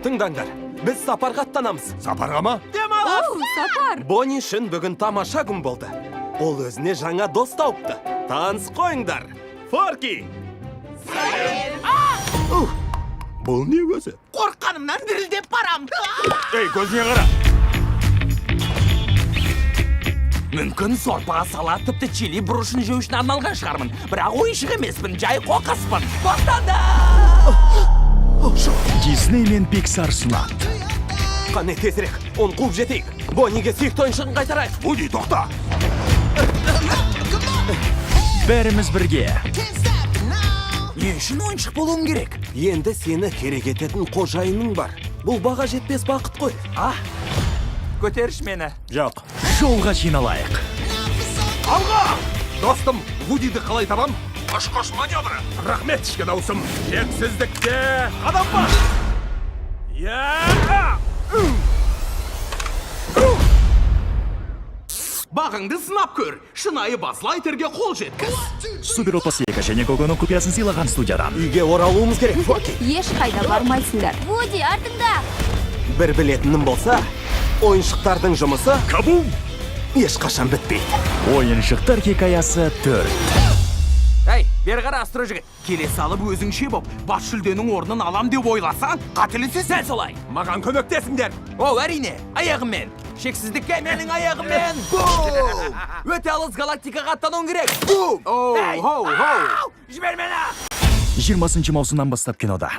Тыңдаңдар, біз сапарға аттанамыз. Сапарға ма? Сапар. Бонни үшін бүгін тамаша күн болды. Ол өзіне жаңа дос тауыпты. Таныс қойыңдар. Форки! Бұл не өзі? Қорқанымнан дірілдеп барам. Ей, көзіне қара. Мүмкін сорпаға сала тіпті чили бұрышын жеу үшін арналған шығармын. Бірақ ойыншық емеспін, жай қоқаспын. Бастады! Disney мен Pixar ұсынады. Қане тезірек, оны қуып жетейік. Бонниге сүйікті ойыншығын қайтарайық. Вуди, тоқта. Бәріміз бірге. Не үшін ойыншық болуым керек? Енді сені керек ететін қожайының бар. Бұл баға жетпес бақыт қой. Көтеріш мені. Жоқ. Жолға жиналайық. Алға! Достым, Вудиді қалай табам? Қош-қош маневры. Рахмет, ішкі даусым. Шексіздікте адам бар. Бағыңды сынап көр. Шынайы баслайтерге қол жеткіз. Супер отбасы 2 және Гогоның құпиясын сыйлаған студиядан. Үйге оралуымыз керек, Форки. Еш қайда бармайсыңдар. Вуди, артыңда! Бір білетінім болса, ойыншықтардың жұмысы Кабум! ешқашан бітпейді. Ойыншықтар хикаясы 4. Әй, бері қара астыры жігіт. Келе салып өзіңше боп, бас жүлденің орнын алам деп ойласаң, қателесесің. Сәл солай. Маған көмектесіңдер. О, әрине, аяғыммен. Шексіздікке менің аяғыммен. Бум! Өте алыс галактикаға аттануың керек. Бум! Жібер мені! 20 маусымнан бастап кинода.